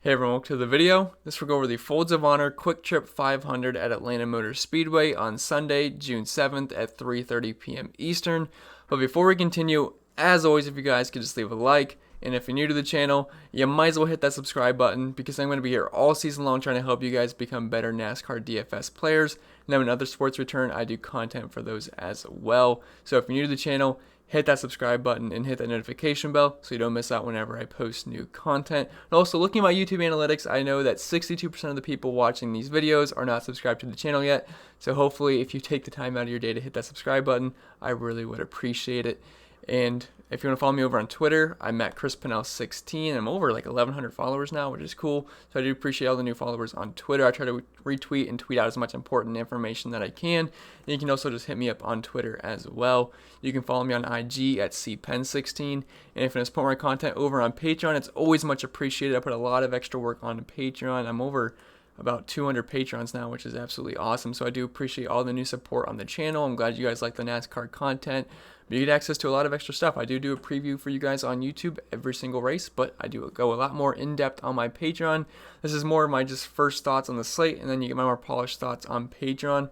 Hey everyone, welcome to the video. This will go over the Folds of Honor QuikTrip 500 at Atlanta Motor Speedway on Sunday, June 7th at 3:30 p.m. Eastern. But before we continue, as always, if you guys could just leave a like, and if you're new to the channel, you might as well hit that subscribe button because I'm going to be here all season long trying to help you guys become better NASCAR DFS players. And then when other sports return, I do content for those as well. So if you're new to the channel, hit that subscribe button and hit that notification bell so you don't miss out whenever I post new content. And also, looking at my YouTube analytics, I know that 62% of the people watching these videos are not subscribed to the channel yet. So hopefully, if you take the time out of your day to hit that subscribe button, I really would appreciate it. And if you want to follow me over on Twitter, I'm at ChrisPennell16. I'm over like 1,100 followers now, which is cool. So I do appreciate all the new followers on Twitter. I try to retweet and tweet out as much important information that I can. And you can also just hit me up on Twitter as well. You can follow me on IG at CPenn16. And if you want to support my content over on Patreon, it's always much appreciated. I put a lot of extra work on Patreon. I'm over about 200 patrons now, which is absolutely awesome. So I do appreciate all the new support on the channel. I'm glad you guys like the NASCAR content. But you get access to a lot of extra stuff. I do a preview for you guys on YouTube every single race, but I do go a lot more in-depth on my Patreon. This is more of my just first thoughts on the slate, and then you get my more polished thoughts on Patreon.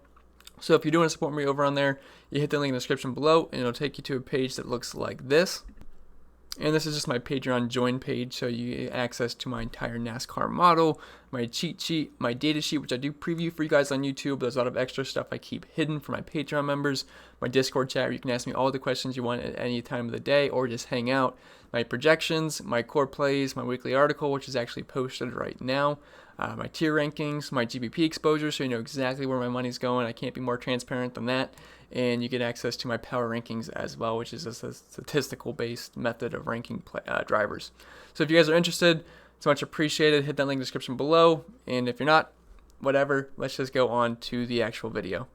So if you do want to support me over on there, you hit the link in the description below, and it'll take you to a page that looks like this. And this is just my Patreon join page, so you get access to my entire NASCAR model, my cheat sheet, my data sheet, which I do preview for you guys on YouTube. There's a lot of extra stuff I keep hidden for my Patreon members, my Discord chat where you can ask me all the questions you want at any time of the day or just hang out, my projections, my core plays, my weekly article, which is actually posted right now, my tier rankings, my GPP exposure, so you know exactly where my money's going. I can't be more transparent than that. And you get access to my power rankings as well, which is a statistical-based method of ranking drivers. So if you guys are interested, it's much appreciated. Hit that link in the description below. And if you're not, whatever, let's just go on to the actual video.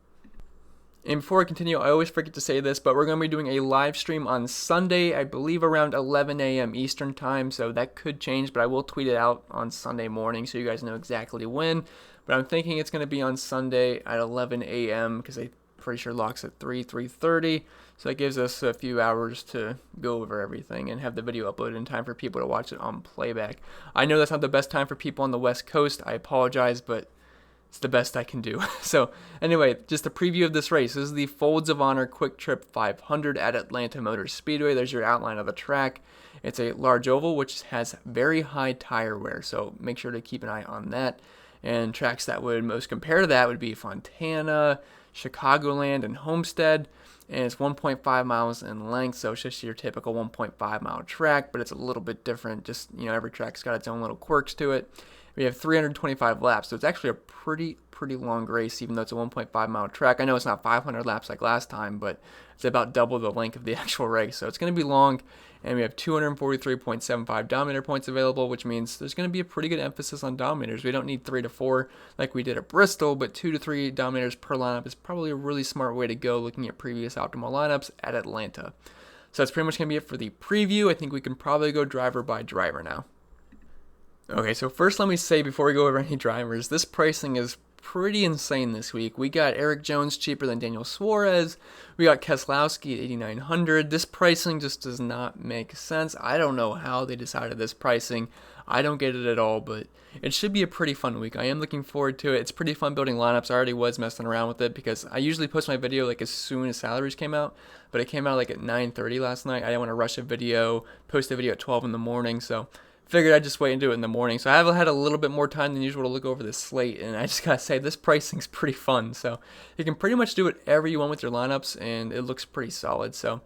And before I continue, I always forget to say this, but we're going to be doing a live stream on Sunday, I believe around 11 a.m. Eastern time, so that could change, but I will tweet it out on Sunday morning so you guys know exactly when. But I'm thinking it's going to be on Sunday at 11 a.m. because I'm pretty sure locks at 3:30, so that gives us a few hours to go over everything and have the video uploaded in time for people to watch it on playback. I know that's not the best time for people on the West Coast. I apologize, but it's the best I can do. So anyway, just a preview of this race. This is the Folds of Honor QuikTrip 500 at Atlanta Motor Speedway. There's your outline of the track. It's a large oval which has very high tire wear, so make sure to keep an eye on that. And tracks that would most compare to that would be Fontana, Chicagoland, and Homestead. And it's 1.5 miles in length, so it's just your typical 1.5 mile track, but it's a little bit different. Just, you know, every track's got its own little quirks to it. We have 325 laps, so it's actually a pretty long race, even though it's a 1.5 mile track. I know it's not 500 laps like last time, but it's about double the length of the actual race, so it's going to be long. And we have 243.75 Dominator points available, which means there's going to be a pretty good emphasis on Dominators. We don't need 3 to 4 like we did at Bristol, but 2 to 3 Dominators per lineup is probably a really smart way to go looking at previous optimal lineups at Atlanta. So that's pretty much going to be it for the preview. I think we can probably go driver by driver now. Okay, so first let me say before we go over any drivers, this pricing is pretty insane this week. We got Erik Jones cheaper than Daniel Suarez. We got Keselowski at 8,900. This pricing just does not make sense. I don't know how they decided this pricing. I don't get it at all, but it should be a pretty fun week. I am looking forward to it. It's pretty fun building lineups. I already was messing around with it because I usually post my video like as soon as salaries came out, but it came out like at 9:30 last night. I didn't want to rush a video, post a video at 12 in the morning, so figured I'd just wait and do it in the morning. So I have had a little bit more time than usual to look over this slate, and I just gotta say this pricing's pretty fun. So you can pretty much do whatever you want with your lineups, and it looks pretty solid. So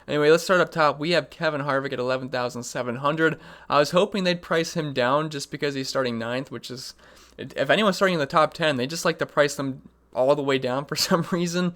anyway, let's start up top. We have Kevin Harvick at 11,700. I was hoping they'd price him down just because he's starting 9th, which is, if anyone's starting in the top 10, they just like to price them all the way down for some reason.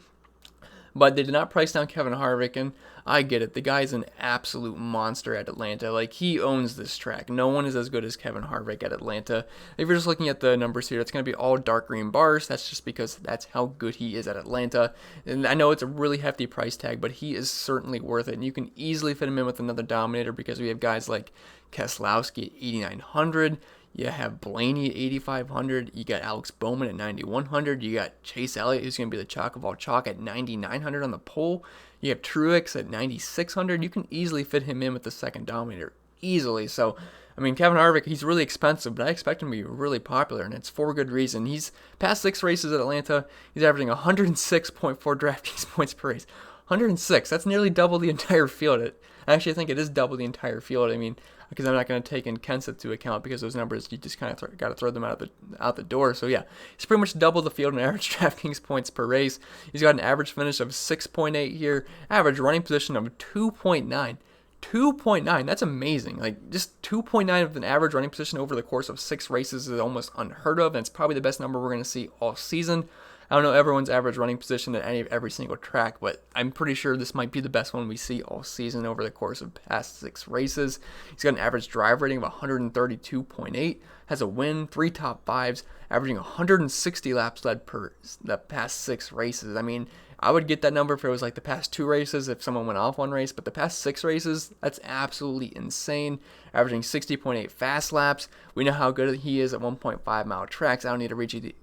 But they did not price down Kevin Harvick, and I get it. The guy's an absolute monster at Atlanta. Like, he owns this track. No one is as good as Kevin Harvick at Atlanta. If you're just looking at the numbers here, it's going to be all dark green bars. That's just because that's how good he is at Atlanta. And I know it's a really hefty price tag, but he is certainly worth it. And you can easily fit him in with another Dominator because we have guys like Keselowski at 8,900. You have Blaney at 8,500. You got Alex Bowman at 9,100. You got Chase Elliott, who's going to be the chalk of all chalk, at 9,900 on the pole. You have Truex at 9,600. You can easily fit him in with the second Dominator. Easily. So I mean, Kevin Harvick, he's really expensive, but I expect him to be really popular, and it's for good reason. He's past 6 races at Atlanta, he's averaging 106.4 DraftKings points per race. 106, that's nearly double the entire field. Actually, I think it is double the entire field. I mean, because I'm not going to take in Kenseth to account because those numbers, you just kind of got to throw them out the door. So yeah, he's pretty much double the field in average DraftKings points per race. He's got an average finish of 6.8 here, average running position of 2.9. 2.9, that's amazing. Like, just 2.9 of an average running position over the course of 6 races is almost unheard of, and it's probably the best number we're going to see all season. I don't know everyone's average running position at every single track, but I'm pretty sure this might be the best one we see all season over the course of past 6 races. He's got an average drive rating of 132.8, has a win, 3 top 5s, averaging 160 laps led per the past 6 races. I mean, I would get that number if it was like the past 2 races, if someone went off one race, but the past 6 races, that's absolutely insane. Averaging 60.8 fast laps. We know how good he is at 1.5 mile tracks. I don't need to read you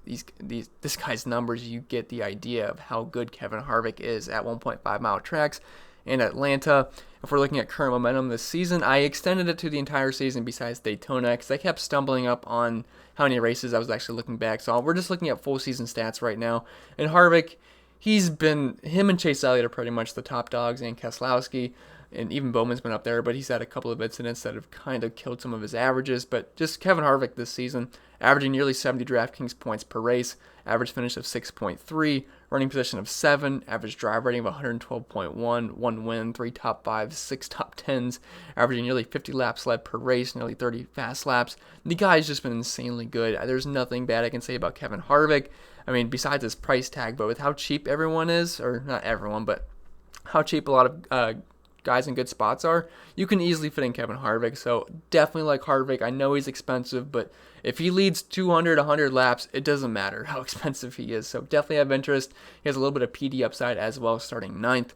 this guy's numbers. You get the idea of how good Kevin Harvick is at 1.5 mile tracks. In Atlanta, if we're looking at current momentum this season, I extended it to the entire season besides Daytona because I kept stumbling up on how many races I was actually looking back. So we're just looking at full season stats right now. And Harvick, him and Chase Elliott are pretty much the top dogs, and Keselowski, and even Bowman's been up there, but he's had a couple of incidents that have kind of killed some of his averages. But just Kevin Harvick this season, averaging nearly 70 DraftKings points per race, average finish of 6.3, running position of 7, average drive rating of 112.1, 1 win, 3 top 5s, 6 top 10s, averaging nearly 50 laps led per race, nearly 30 fast laps. The guy's just been insanely good. There's nothing bad I can say about Kevin Harvick. I mean, besides his price tag, but with how cheap everyone is, or not everyone, but how cheap a lot of guys in good spots are, you can easily fit in Kevin Harvick. So definitely like Harvick. I know he's expensive, but if he leads 200, 100 laps, it doesn't matter how expensive he is. So definitely have interest. He has a little bit of PD upside as well, starting 9th.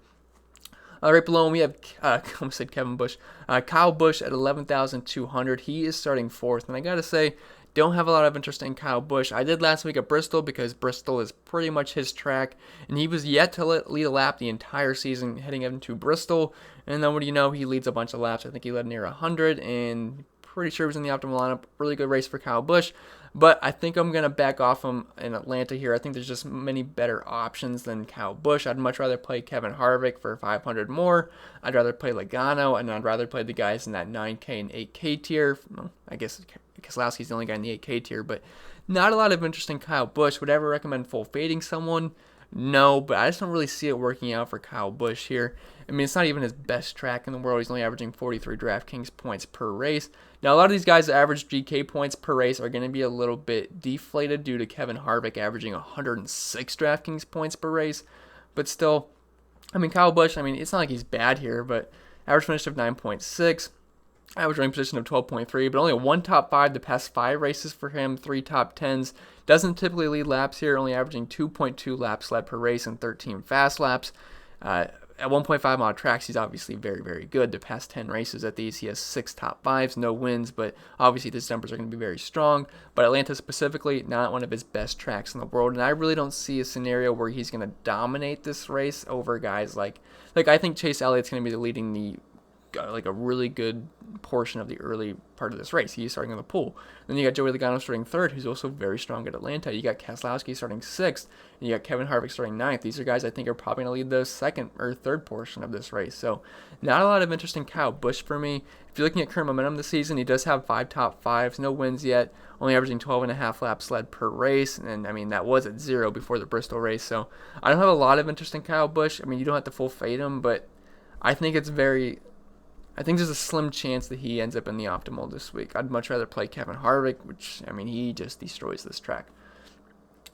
Right below him, we have, I almost said Kevin Busch. Kyle Busch at 11,200. He is starting 4th. And I got to say, don't have a lot of interest in Kyle Busch. I did last week at Bristol because Bristol is pretty much his track, and he was yet to lead a lap the entire season heading into Bristol. And then what do you know? He leads a bunch of laps. I think he led near 100, and pretty sure he was in the optimal lineup. Really good race for Kyle Busch. But I think I'm going to back off him in Atlanta here. I think there's just many better options than Kyle Busch. I'd much rather play Kevin Harvick for 500 more. I'd rather play Logano, and I'd rather play the guys in that 9K and 8K tier. Well, I guess Keselowski's the only guy in the 8K tier, but not a lot of interest in Kyle Busch. Would I ever recommend full fading someone? No, but I just don't really see it working out for Kyle Busch here. I mean, it's not even his best track in the world. He's only averaging 43 DraftKings points per race. Now, a lot of these guys' average GK points per race are going to be a little bit deflated due to Kevin Harvick averaging 106 DraftKings points per race. But still, I mean, Kyle Busch, I mean, it's not like he's bad here, but average finish of 9.6. Average running position of 12.3, but only 1 top 5 the past 5 races for him, 3 top 10s. Doesn't typically lead laps here, only averaging 2.2 laps led per race and 13 fast laps. At 1.5 mile tracks, he's obviously very, very good. The past 10 races at these, he has 6 top 5s, no wins, but obviously these numbers are going to be very strong. But Atlanta specifically, not one of his best tracks in the world, and I really don't see a scenario where he's going to dominate this race over guys like I think Chase Elliott's going to be leading the like a really good portion of the early part of this race. He's starting on the pole. Then you got Joey Logano starting 3rd, who's also very strong at Atlanta. You got Keselowski starting 6th, and you got Kevin Harvick starting 9th. These are guys I think are probably going to lead the 2nd or 3rd portion of this race. So not a lot of interest in Kyle Busch for me. If you're looking at current momentum this season, he does have 5 top 5s, no wins yet, only averaging 12.5 laps led per race, and I mean that was at 0 before the Bristol race. So I don't have a lot of interest in Kyle Busch. I mean, you don't have to full fade him, but I think there's a slim chance that he ends up in the optimal this week. I'd much rather play Kevin Harvick, which, I mean, he just destroys this track.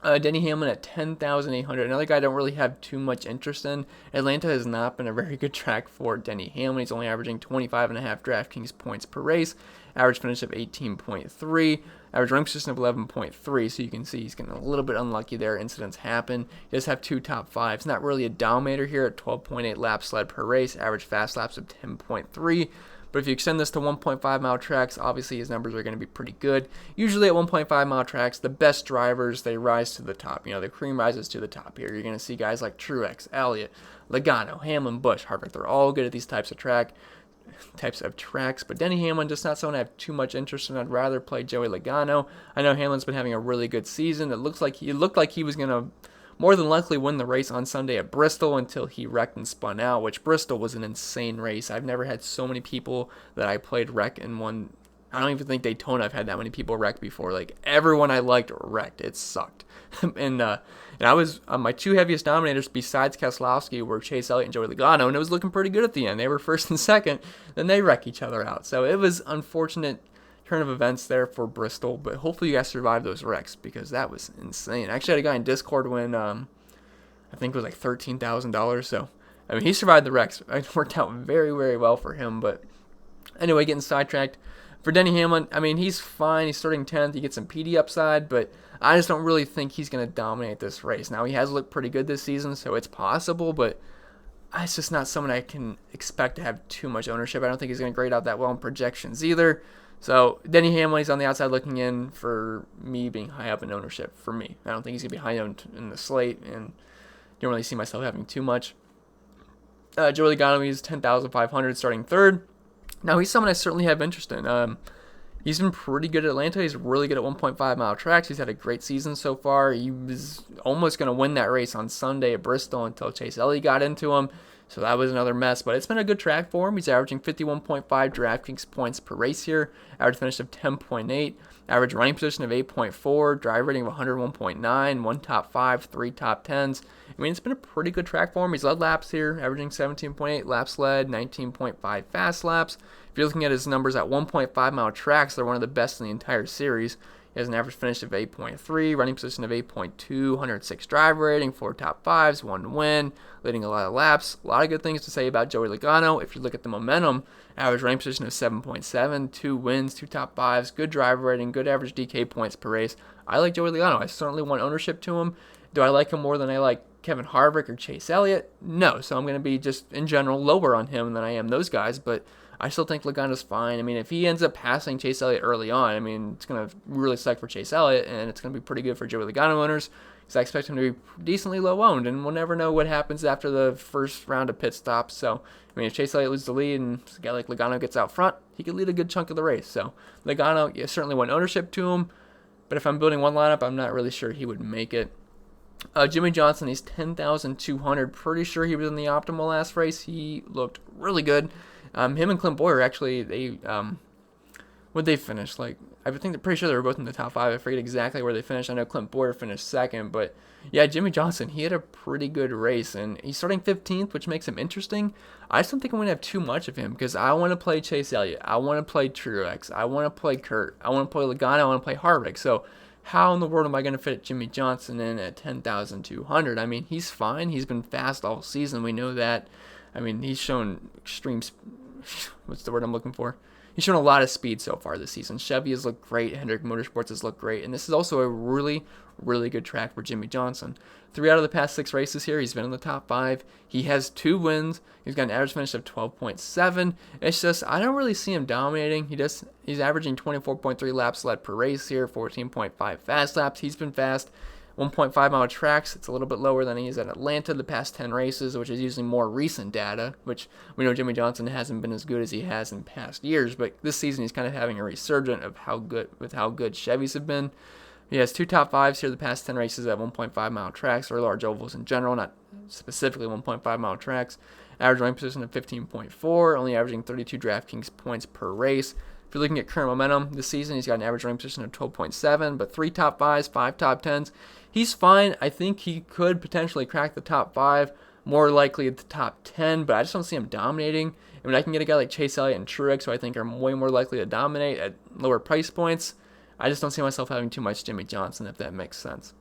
Denny Hamlin at 10,800. Another guy I don't really have too much interest in. Atlanta has not been a very good track for Denny Hamlin. He's only averaging 25.5 DraftKings points per race. Average finish of 18.3. Average running position of 11.3. So you can see he's getting a little bit unlucky there. Incidents happen. He does have 2 top 5s. Not really a dominator here at 12.8 laps led per race. Average fast laps of 10.3. But if you extend this to 1.5 mile tracks, obviously his numbers are going to be pretty good. Usually at 1.5 mile tracks, the best drivers, they rise to the top. You know, the cream rises to the top here. You're going to see guys like Truex, Elliott, Logano, Hamlin, Busch, Harvick. They're all good at these types of track. types of tracks. But Denny Hamlin, just not someone I have too much interest in. I'd rather play Joey Logano. I know Hamlin's been having a really good season. It looked like he was going to more than likely win the race on Sunday at Bristol until he wrecked and spun out, which Bristol was an insane race. I've never had so many people that I played wreck in one. I don't even think Daytona I've had that many people wreck before. Like, everyone I liked wrecked. It sucked. and I was my two heaviest dominators besides Keselowski were Chase Elliott and Joey Logano, and it was looking pretty good at the end. They were first and second, then they wreck each other out. So it was unfortunate turn of events there for Bristol, but hopefully you guys survived those wrecks because that was insane. I actually had a guy in Discord win, I think it was like $13,000. So I mean, he survived the wrecks. It worked out very, very well for him. But anyway, getting sidetracked. For Denny Hamlin, I mean, he's fine. He's starting 10th. He gets some PD upside, but I just don't really think he's going to dominate this race. Now, he has looked pretty good this season, so it's possible, but it's just not someone I can expect to have too much ownership. I don't think he's going to grade out that well in projections either. So Denny Hamlin, he's on the outside looking in for me being high up in ownership for me. I don't think he's going to be high owned in the slate, and don't really see myself having too much. Joey Logano, he's 10,500 starting third. Now, he's someone I certainly have interest in. He's been pretty good at Atlanta. He's really good at 1.5 mile tracks. He's had a great season so far. He was almost going to win that race on Sunday at Bristol until Chase Elliott got into him. So that was another mess. But it's been a good track for him. He's averaging 51.5 Draftkings points per race here. Average finish of 10.8. Average running position of 8.4. Drive rating of 101.9. 1 top 5, 3 top 10s. I mean, it's been a pretty good track for him. He's led laps here, averaging 17.8 laps led, 19.5 fast laps. If you're looking at his numbers at 1.5 mile tracks, they're one of the best in the entire series. He has an average finish of 8.3, running position of 8.2, 106 drive rating, 4 top 5s, 1 win, leading a lot of laps. A lot of good things to say about Joey Logano. If you look at the momentum, average running position of 7.7, 2 wins, 2 top 5s, good drive rating, good average DK points per race. I like Joey Logano. I certainly want ownership to him. Do I like him more than I like Kevin Harvick or Chase Elliott? No. So I'm going to be just, in general, lower on him than I am those guys, but I still think Logano's fine. I mean, if he ends up passing Chase Elliott early on, I mean, it's going to really suck for Chase Elliott, and it's going to be pretty good for Joey Logano owners, because I expect him to be decently low-owned, and we'll never know what happens after the first round of pit stops. So, I mean, if Chase Elliott loses the lead and a guy like Logano gets out front, he could lead a good chunk of the race. So, Logano, yeah, certainly want ownership to him, but if I'm building one lineup, I'm not really sure he would make it. Jimmie Johnson, he's 10,200. Pretty sure he was in the optimal last race. He looked really good. Him and Clint Boyer, actually, what'd they finish? Like, I think they're pretty sure they were both in the top 5. I forget exactly where they finished. I know Clint Boyer finished second, but yeah, Jimmie Johnson, he had a pretty good race, and he's starting 15th, which makes him interesting. I just don't think I'm going to have too much of him, because I want to play Chase Elliott. I want to play Truex. I want to play Kurt. I want to play Logano. I want to play Harvick. So how in the world am I going to fit Jimmie Johnson in at 10,200? I mean, he's fine. He's been fast all season. We know that. I mean, he's shown extreme, what's the word I'm looking for? He's shown a lot of speed so far this season. Chevy has looked great. Hendrick Motorsports has looked great. And this is also a really, really good track for Jimmie Johnson. 3 out of the past 6 races here, he's been in the top 5. He has 2 wins. He's got an average finish of 12.7. It's just, I don't really see him dominating. He's averaging 24.3 laps led per race here, 14.5 fast laps. He's been fast. 1.5 mile tracks, it's a little bit lower than he is at Atlanta the past 10 races, which is usually more recent data, which we know Jimmie Johnson hasn't been as good as he has in past years, but this season he's kind of having a resurgence of how good Chevys have been. He has 2 top 5s here the past 10 races at 1.5 mile tracks, or large ovals in general, not specifically 1.5 mile tracks. Average running position of 15.4, only averaging 32 DraftKings points per race. If you're looking at current momentum this season, he's got an average running position of 12.7, but 3 top 5s, 5 top 10s. He's fine. I think he could potentially crack the top 5, more likely the top 10, but I just don't see him dominating. I mean, I can get a guy like Chase Elliott and Truex, who I think are way more likely to dominate at lower price points. I just don't see myself having too much Jimmie Johnson, if that makes sense.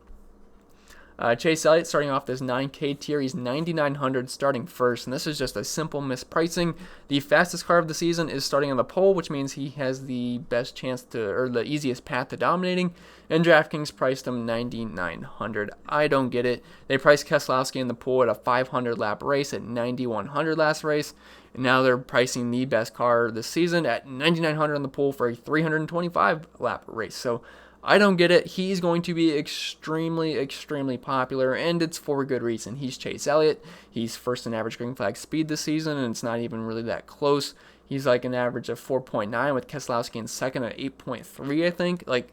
Chase Elliott starting off this 9K tier. He's 9,900 starting first, and this is just a simple mispricing. The fastest car of the season is starting on the pole, which means he has the best chance to, or the easiest path to dominating. And DraftKings priced him 9,900. I don't get it. They priced Keselowski in the pole at a 500 lap race at 9,100 last race, and now they're pricing the best car this season at 9,900 on the pole for a 325 lap race. So I don't get it. He's going to be extremely, extremely popular, and it's for a good reason. He's Chase Elliott. He's first in average green flag speed this season, and it's not even really that close. He's like an average of 4.9 with Keselowski in second at 8.3, I think. Like,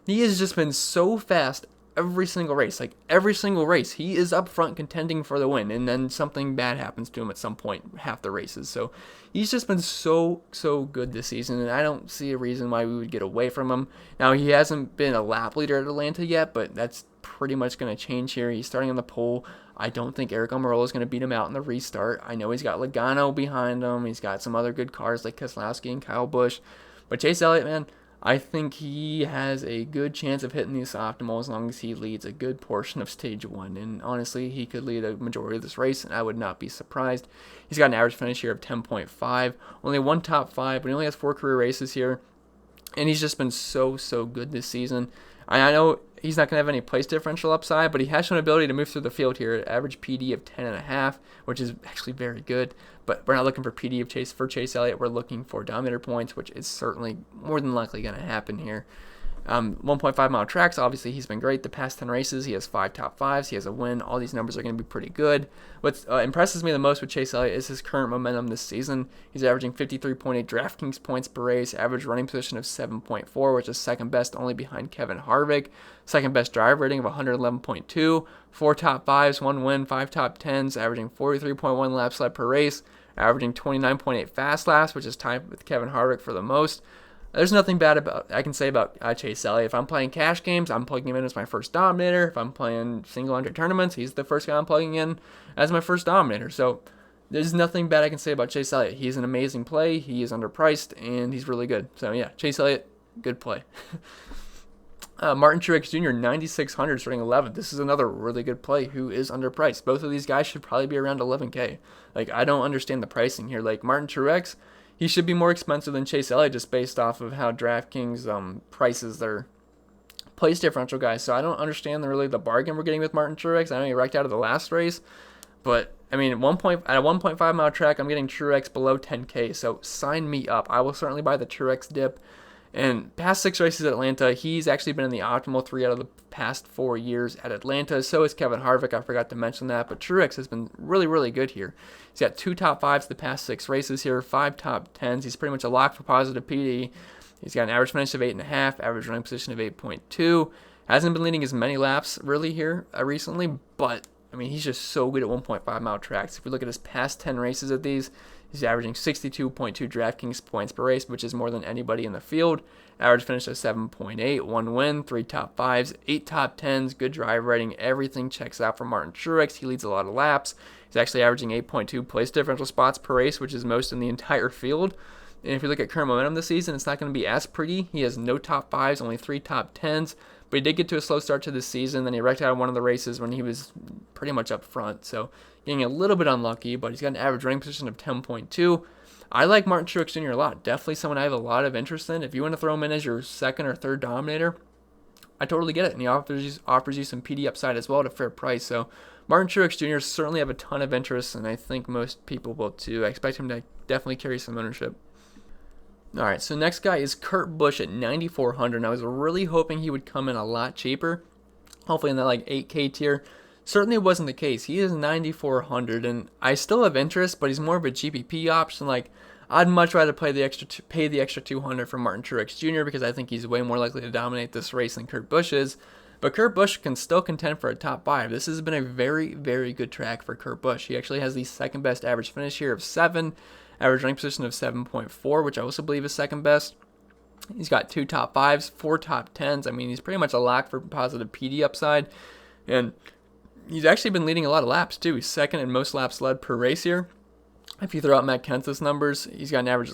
he has just been so fast every single race. Like, every single race, he is up front contending for the win, and then something bad happens to him at some point, half the races. So he's just been so good this season, and I don't see a reason why we would get away from him. Now, he hasn't been a lap leader at Atlanta yet, but that's pretty much going to change here. He's starting on the pole. I don't think Aric Almirola is going to beat him out in the restart. I know he's got Logano behind him. He's got some other good cars like Keselowski and Kyle Busch. But Chase Elliott, man, I think he has a good chance of hitting this optimal as long as he leads a good portion of stage 1. And honestly, he could lead a majority of this race, and I would not be surprised. He's got an average finish here of 10.5. Only one top 5, but he only has 4 career races here. And he's just been so good this season. I know he's not going to have any place differential upside, but he has shown ability to move through the field here. Average PD of 10.5, which is actually very good. But we're not looking for PD of Chase Elliott. We're looking for dominator points, which is certainly more than likely going to happen here. 1.5 mile tracks, obviously he's been great the past 10 races. He has 5 top 5s. He has a win. All these numbers are going to be pretty good. What impresses me the most with Chase Elliott is his current momentum this season. He's averaging 53.8 DraftKings points per race, average running position of 7.4, which is second best only behind Kevin Harvick. Second best driver rating of 111.2, 4 top 5s, 1 win, 5 top 10s, averaging 43.1 laps led per race, averaging 29.8 fast laps, which is tied with Kevin Harvick for the most. There's nothing bad I can say about Chase Elliott. If I'm playing cash games, I'm plugging him in as my first dominator. If I'm playing single entry tournaments, he's the first guy I'm plugging in as my first dominator. So there's nothing bad I can say about Chase Elliott. He's an amazing play. He is underpriced, and he's really good. So yeah, Chase Elliott, good play. Martin Truex Jr., 9,600, starting 11th. This is another really good play who is underpriced. Both of these guys should probably be around 11K. Like, I don't understand the pricing here. Like, Martin Truex, he should be more expensive than Chase Elliott just based off of how DraftKings prices their place differential guys. So I don't understand really the bargain we're getting with Martin Truex. I know he wrecked out of the last race, but I mean, at a 1.5 mile track, I'm getting Truex below 10K. So sign me up. I will certainly buy the Truex dip. And past 6 races at Atlanta, he's actually been in the optimal 3 out of the past 4 years at Atlanta. So is Kevin Harvick. I forgot to mention that. But Truex has been really good here. He's got 2 top 5s the past 6 races here, 5 top 10s. He's pretty much a lock for positive PD. He's got an average finish of 8.5, average running position of 8.2. Hasn't been leading as many laps really here recently, but I mean, he's just so good at 1.5 mile tracks. If we look at his past 10 races at these, he's averaging 62.2 DraftKings points per race, which is more than anybody in the field. Average finish of 7.8, 1 win, 3 top 5s, 8 top 10s, good drive rating. Everything checks out for Martin Truex. He leads a lot of laps. He's actually averaging 8.2 place differential spots per race, which is most in the entire field. And if you look at current momentum this season, it's not going to be as pretty. He has no top 5s, only 3 top 10s. But he did get to a slow start to this season. Then he wrecked out in one of the races when he was pretty much up front. So getting a little bit unlucky, but he's got an average running position of 10.2. I like Martin Truex Jr. a lot. Definitely someone I have a lot of interest in. If you want to throw him in as your second or third dominator, I totally get it. And he offers you some PD upside as well at a fair price. So Martin Truex Jr. certainly have a ton of interest, and I think most people will too. I expect him to definitely carry some ownership. All right, so next guy is Kurt Busch at 9,400. And I was really hoping he would come in a lot cheaper, hopefully in that like 8K tier. Certainly wasn't the case. He is 9,400, and I still have interest, but he's more of a GPP option. Like, I'd much rather pay the extra 200 for Martin Truex Jr. because I think he's way more likely to dominate this race than Kurt Busch is. But Kurt Busch can still contend for a top 5. This has been a very good track for Kurt Busch. He actually has the second best average finish here of 7. Average running position of 7.4, which I also believe is second best. He's got 2 top 5s, 4 top 10s. I mean, he's pretty much a lock for positive PD upside. And he's actually been leading a lot of laps, too. He's second in most laps led per race here. If you throw out Matt Kenseth's numbers, he's got an average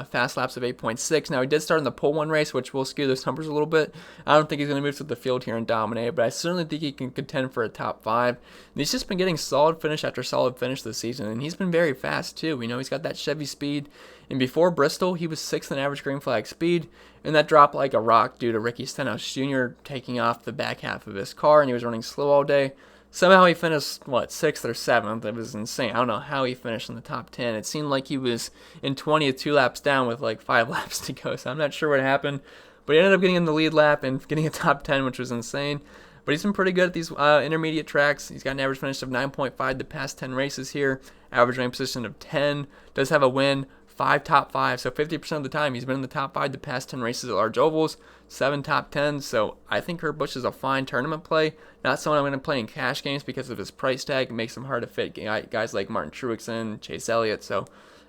fast laps of 8.6. Now, he did start in the pole 1 race, which will skew those numbers a little bit. I don't think he's going to move to the field here and dominate, but I certainly think he can contend for a top 5. And he's just been getting solid finish after solid finish this season, and he's been very fast, too. We know he's got that Chevy speed. And before Bristol, he was 6th in average green flag speed, and that dropped like a rock due to Ricky Stenhouse Jr. taking off the back half of his car, and he was running slow all day. Somehow he finished, 6th or 7th? It was insane. I don't know how he finished in the top 10. It seemed like he was in 20th 2 laps down with 5 laps to go, so I'm not sure what happened. But he ended up getting in the lead lap and getting a top 10, which was insane. But he's been pretty good at these intermediate tracks. He's got an average finish of 9.5 the past 10 races here. Average rank position of 10. Does have a win. 5 top 5, so 50% of the time he's been in the top 5 the past 10 races at large ovals, 7 top 10s, so I think Kurt Busch is a fine tournament play. Not someone I'm going to play in cash games because of his price tag. It makes him hard to fit guys like Martin Truex and Chase Elliott, so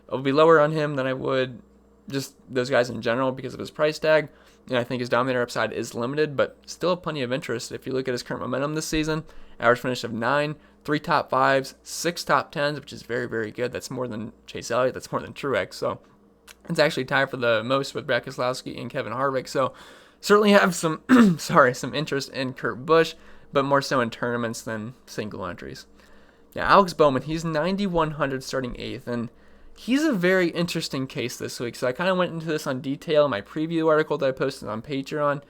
it'll be lower on him than I would just those guys in general because of his price tag. And I think his dominator upside is limited, but still plenty of interest. If you look at his current momentum this season, average finish of 9, 3 top 5s, 6 top 10s, which is very, very good. That's more than Chase Elliott. That's more than Truex. So it's actually tied for the most with Brad Keselowski and Kevin Harvick. So certainly have some some interest in Kurt Busch, but more so in tournaments than single entries. Yeah, Alex Bowman, he's 9,100 starting 8th, and he's a very interesting case this week. So I kind of went into this on detail in my preview article that I posted on Patreon.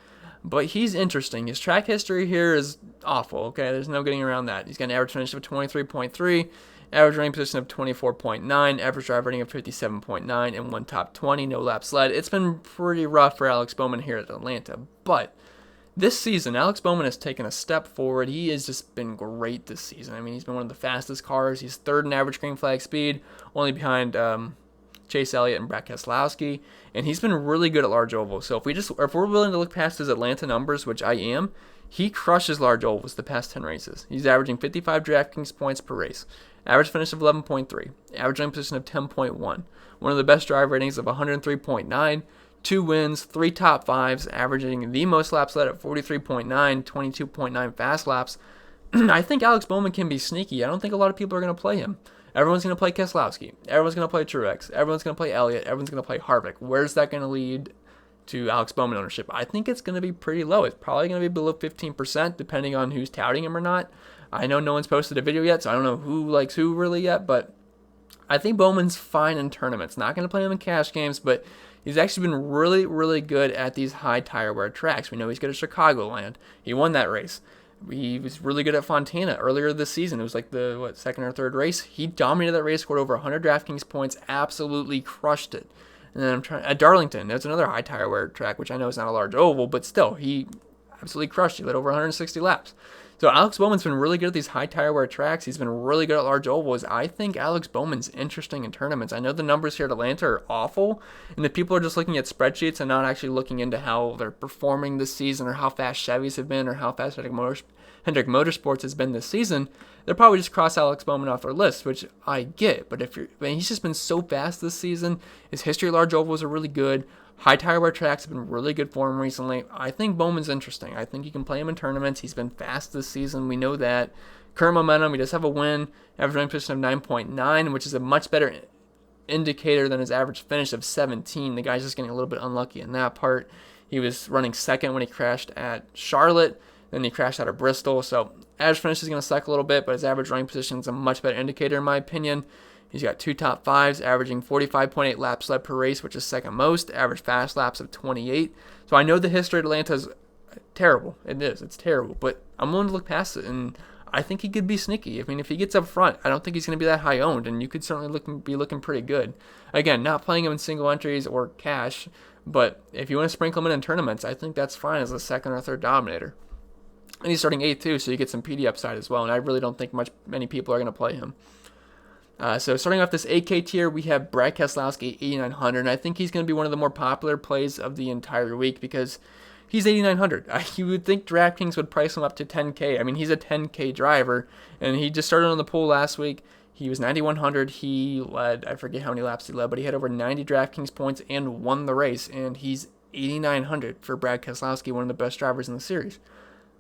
But he's interesting. His track history here is awful. Okay, there's no getting around that. He's got an average finish of 23.3, average running position of 24.9, average driver rating of 57.9, and 1 top 20, no laps led. It's been pretty rough for Alex Bowman here at Atlanta. But this season, Alex Bowman has taken a step forward. He has just been great this season. I mean, he's been one of the fastest cars. He's 3rd in average green flag speed, only behind Chase Elliott and Brad Keselowski, and he's been really good at large ovals. So if we're willing to look past his Atlanta numbers, which I am, he crushes large ovals the past 10 races. He's averaging 55 Draftkings points per race, average finish of 11.3, average running position of 10.1, one of the best drive ratings of 103.9, 2 wins, 3 top 5s, averaging the most laps led at 43.9, 22.9 fast laps. I think Alex Bowman can be sneaky. I don't think a lot of people are going to play him. Everyone's going to play Keselowski. Everyone's going to play Truex. Everyone's going to play Elliott. Everyone's going to play Harvick. Where's that going to lead to Alex Bowman ownership? I think it's going to be pretty low. It's probably going to be below 15%, depending on who's touting him or not. I know no one's posted a video yet, so I don't know who likes who really yet, but I think Bowman's fine in tournaments. Not going to play him in cash games, but he's actually been really, really good at these high tire wear tracks. We know he's good at Chicagoland. He won that race. He was really good at Fontana earlier this season. It was like the second or third race. He dominated that race, scored over 100 DraftKings points, absolutely crushed it. And then I'm trying at Darlington. That's another high tire wear track, which I know is not a large oval, but still, he absolutely crushed it. He led over 160 laps. So Alex Bowman's been really good at these high tire wear tracks. He's been really good at large ovals. I think Alex Bowman's interesting in tournaments. I know the numbers here at Atlanta are awful, and the people are just looking at spreadsheets and not actually looking into how they're performing this season or how fast Chevys have been or how fast Hendrick Motorsports has been this season. They'll probably just cross Alex Bowman off their list, which I get. But he's just been so fast this season. His history at large ovals are really good. High tire wear tracks have been really good for him recently. I think Bowman's interesting. I think you can play him in tournaments. He's been fast this season. We know that. Current momentum, he does have a win. Average running position of 9.9, which is a much better indicator than his average finish of 17. The guy's just getting a little bit unlucky in that part. He was running second when he crashed at Charlotte. Then he crashed out of Bristol. So average finish is going to suck a little bit, but his average running position is a much better indicator in my opinion. He's got 2 top 5s, averaging 45.8 laps led per race, which is second most. Average fast laps of 28. So I know the history at Atlanta is terrible. It is. It's terrible. But I'm willing to look past it, and I think he could be sneaky. I mean, if he gets up front, I don't think he's going to be that high owned, and you could certainly be looking pretty good. Again, not playing him in single entries or cash, but if you want to sprinkle him in tournaments, I think that's fine as a second or third dominator. And he's starting 8th too, so you get some PD upside as well, and I really don't think many people are going to play him. So starting off this 8K tier, we have Brad Keselowski, 8,900, and I think he's going to be one of the more popular plays of the entire week because he's 8,900. You would think DraftKings would price him up to 10K. I mean, he's a 10K driver, and he just started on the pool last week. He was 9,100. He led, I forget how many laps he led, but he had over 90 DraftKings points and won the race, and he's 8,900 for Brad Keselowski, one of the best drivers in the series.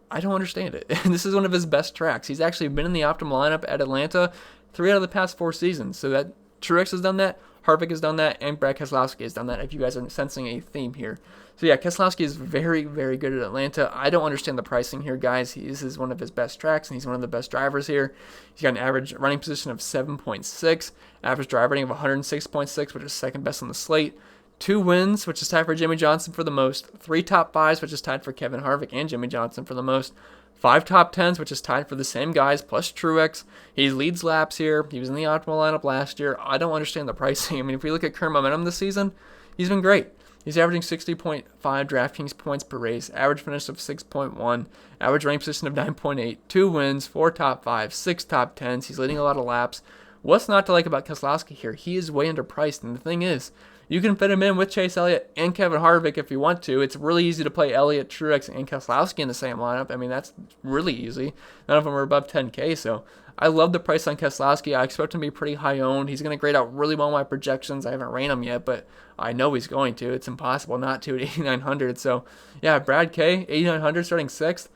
I don't understand it. This is one of his best tracks. He's actually been in the optimal lineup at Atlanta 3 out of the past 4 seasons. So that Truex has done that, Harvick has done that, and Brad Keselowski has done that, if you guys are sensing a theme here. So yeah, Keselowski is very, very good at Atlanta. I don't understand the pricing here, guys. This is one of his best tracks, and he's one of the best drivers here. He's got an average running position of 7.6, average driver rating of 106.6, which is second best on the slate. 2 wins, which is tied for Jimmie Johnson for the most. 3 top 5s, which is tied for Kevin Harvick and Jimmie Johnson for the most. 5 top 10s, which is tied for the same guys, plus Truex. He leads laps here. He was in the optimal lineup last year. I don't understand the pricing. I mean, if we look at current momentum this season, he's been great. He's averaging 60.5 DraftKings points per race, average finish of 6.1, average rank position of 9.8, 2 wins, 4 top 5s, 6 top 10s. He's leading a lot of laps. What's not to like about Keselowski here? He is way underpriced, and the thing is, you can fit him in with Chase Elliott and Kevin Harvick if you want to. It's really easy to play Elliott, Truex, and Keselowski in the same lineup. I mean, that's really easy. None of them are above 10K, so I love the price on Keselowski. I expect him to be pretty high owned. He's going to grade out really well in my projections. I haven't ran him yet, but I know he's going to. It's impossible not to at 8,900. So, yeah, Brad K, 8,900 starting 6th.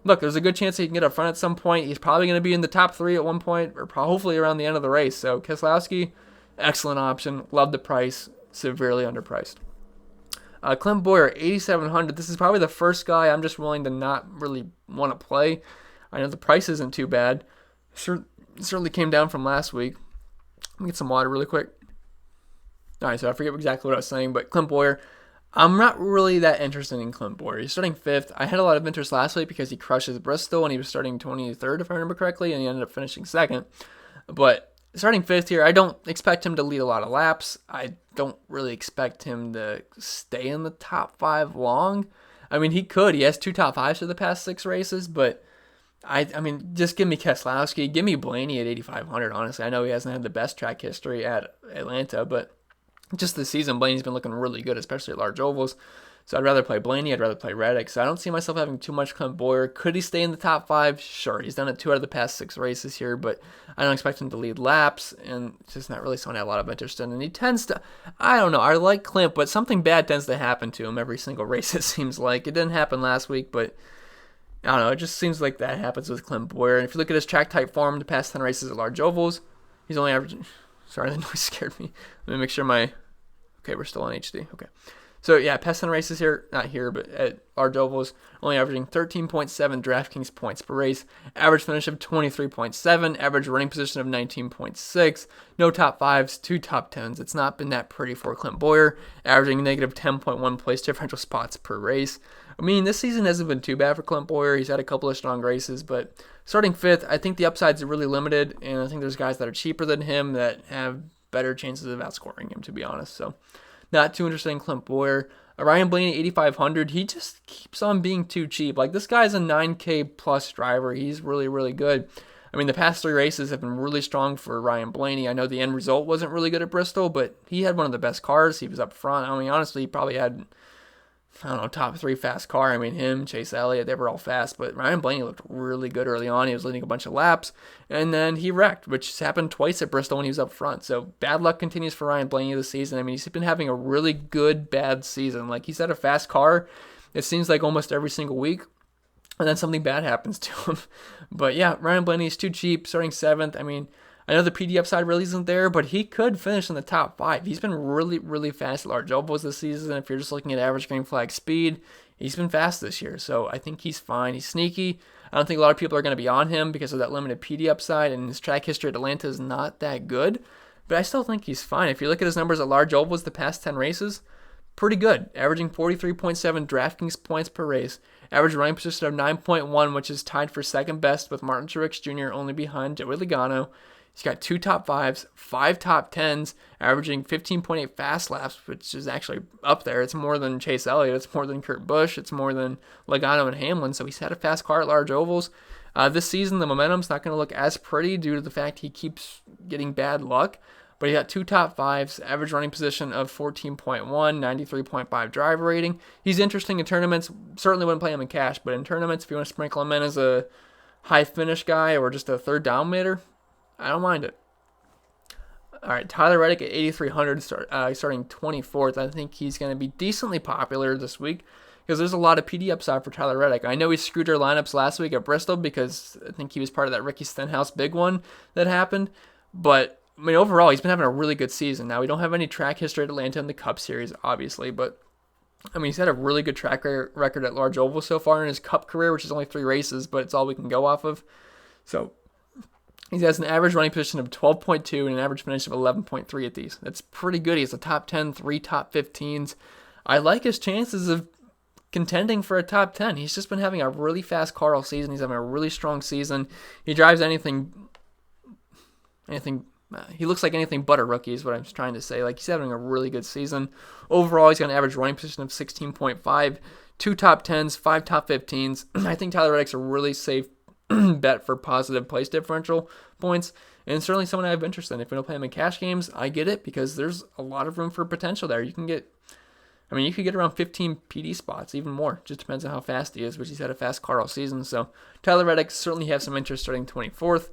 Look, there's a good chance he can get up front at some point. He's probably going to be in the top 3 at one point, or hopefully around the end of the race. So, Keselowski, excellent option. Love the price. Severely underpriced. Clint Boyer, 8,700. This is probably the first guy I'm just willing to not really want to play. I know the price isn't too bad. Certainly came down from last week. Let me get some water really quick. All right, so I forget exactly what I was saying, but Clint Boyer, I'm not really that interested in Clint Boyer. He's starting 5th. I had a lot of interest last week because he crushes Bristol, and he was starting 23rd, if I remember correctly, and he ended up finishing 2nd. But starting 5th here, I don't expect him to lead a lot of laps. I don't really expect him to stay in the top 5 long. I mean, he could. He has 2 top 5s for the past 6 races, but I mean, just give me Keselowski. Give me Blaney at 8,500, honestly. I know he hasn't had the best track history at Atlanta, but just this season, Blaney's been looking really good, especially at large ovals. So I'd rather play Blaney. I'd rather play Reddick. So I don't see myself having too much Clint Boyer. Could he stay in the top 5? Sure. He's done it 2 out of the past 6 races here, but I don't expect him to lead laps, and it's just not really someone I have a lot of interest in. And he tends to, I don't know, I like Clint, but something bad tends to happen to him every single race, it seems like. It didn't happen last week, but I don't know. It just seems like that happens with Clint Boyer. And if you look at his track type form, the past 10 races at large ovals, he's only averaging. Sorry, the noise scared me. Let me make sure my. Okay, we're still on HD. Okay. So, yeah, past 10 races here, not here, but at large ovals, only averaging 13.7 DraftKings points per race, average finish of 23.7, average running position of 19.6, no top 5s, 2 top 10s. It's not been that pretty for Clint Boyer, averaging negative 10.1 place differential spots per race. I mean, this season hasn't been too bad for Clint Boyer. He's had a couple of strong races, but starting 5th, I think the upsides are really limited, and I think there's guys that are cheaper than him that have better chances of outscoring him, to be honest. So, not too interested in Clint Boyer. Ryan Blaney, 8,500. He just keeps on being too cheap. Like, this guy's a 9K plus driver. He's really, really good. I mean, the past 3 races have been really strong for Ryan Blaney. I know the end result wasn't really good at Bristol, but he had one of the best cars. He was up front. I mean, honestly, he probably had, I don't know, top 3 fast car. I mean, him, Chase Elliott, they were all fast, but Ryan Blaney looked really good early on. He was leading a bunch of laps, and then he wrecked, which happened twice at Bristol when he was up front. So bad luck continues for Ryan Blaney this season. I mean, he's been having a really good, bad season. Like, he's had a fast car, it seems like almost every single week, and then something bad happens to him. But yeah, Ryan Blaney is too cheap, starting 7th. I mean, I know the PD upside really isn't there, but he could finish in the top 5. He's been really, really fast at large ovals this season. If you're just looking at average green flag speed, he's been fast this year. So I think he's fine. He's sneaky. I don't think a lot of people are going to be on him because of that limited PD upside, and his track history at Atlanta is not that good. But I still think he's fine. If you look at his numbers at large ovals the past 10 races, pretty good. Averaging 43.7 DraftKings points per race. Average running position of 9.1, which is tied for second best with Martin Truex Jr. only behind Joey Logano. He's got 2 top 5s, 5 top 10s, averaging 15.8 fast laps, which is actually up there. It's more than Chase Elliott. It's more than Kurt Busch. It's more than Logano and Hamlin. So he's had a fast car at large ovals. This season, the momentum's not going to look as pretty due to the fact he keeps getting bad luck. But he got 2 top 5s, average running position of 14.1, 93.5 driver rating. He's interesting in tournaments. Certainly wouldn't play him in cash, but in tournaments, if you want to sprinkle him in as a high finish guy or just a third dominator, I don't mind it. All right, Tyler Reddick at 8,300, starting 24th. I think he's going to be decently popular this week because there's a lot of PD upside for Tyler Reddick. I know he screwed our lineups last week at Bristol because I think he was part of that Ricky Stenhouse big one that happened. But, I mean, overall, he's been having a really good season. Now, we don't have any track history at Atlanta in the Cup Series, obviously, but, I mean, he's had a really good track record at large oval so far in his Cup career, which is only 3 races, but it's all we can go off of. So he has an average running position of 12.2 and an average finish of 11.3 at these. That's pretty good. He has a top 10, 3 top 15s. I like his chances of contending for a top 10. He's just been having a really fast car all season. He's having a really strong season. He drives anything. He looks like anything but a rookie is what I'm trying to say. Like, he's having a really good season. Overall, he's got an average running position of 16.5, 2 top 10s, 5 top 15s. I think Tyler Reddick's a really safe bet for positive place differential points, and certainly someone I have interest in. If we don't play him in cash games, I get it because there's a lot of room for potential there. You could get around 15 PD spots, even more. Just depends on how fast he is, which he's had a fast car all season. So Tyler Reddick certainly have some interest starting 24th.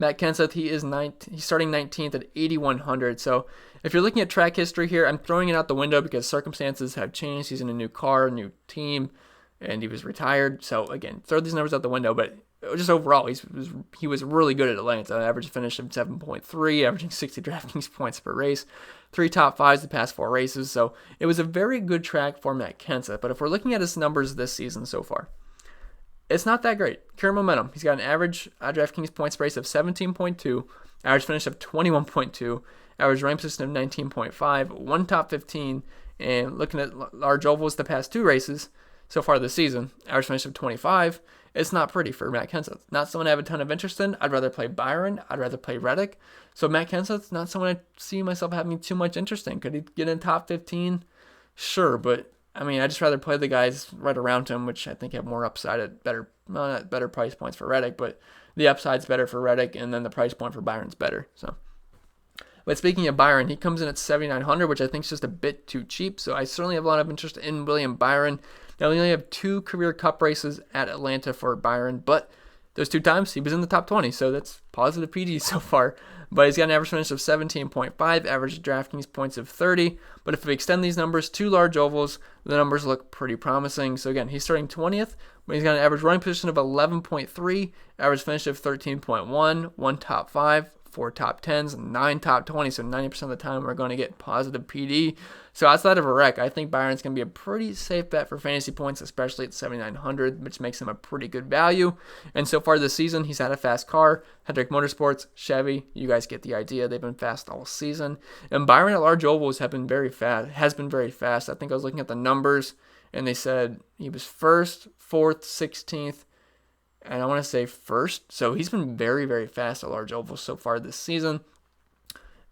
Matt Kenseth, he's starting 19th at 8,100. So if you're looking at track history here, I'm throwing it out the window because circumstances have changed. He's in a new car, a new team, and he was retired. So again, throw these numbers out the window. But just overall, he was really good at Atlanta. Average finish of 7.3, averaging 60 DraftKings points per race. 3 top 5s the past 4 races. So it was a very good track for Matt Kenseth. But if we're looking at his numbers this season so far, it's not that great. Current momentum, he's got an average DraftKings points per race of 17.2, average finish of 21.2, average rank position of 19.5, 1 top 15, and looking at large ovals the past 2 races so far this season, average finish of 25. It's not pretty for Matt Kenseth. Not someone I have a ton of interest in. I'd rather play Byron. I'd rather play Reddick. So Matt Kenseth's not someone I see myself having too much interest in. Could he get in top 15? Sure, but I'd just rather play the guys right around him, which I think have more upside at not better price points for Reddick, but the upside's better for Reddick, and then the price point for Byron's better. So, but speaking of Byron, he comes in at 7,900, which I think is just a bit too cheap. So I certainly have a lot of interest in William Byron. Now, we only have 2 career cup races at Atlanta for Byron, but those 2 times he was in the top 20, so that's positive PD so far. But he's got an average finish of 17.5, average DraftKings points of 30. But if we extend these numbers to large ovals, the numbers look pretty promising. So again, he's starting 20th, but he's got an average running position of 11.3, average finish of 13.1, 1 top 5, 4 top 10s, 9 top 20. So 90% of the time we're going to get positive PD. So outside of a wreck, I think Byron's going to be a pretty safe bet for fantasy points, especially at 7,900, which makes him a pretty good value. And so far this season, he's had a fast car. Hendrick Motorsports, Chevy, you guys get the idea. They've been fast all season. And Byron at large ovals has been very fast. I think I was looking at the numbers, and they said he was 1st, 4th, 16th, and I want to say 1st. So he's been very, very fast at large ovals so far this season.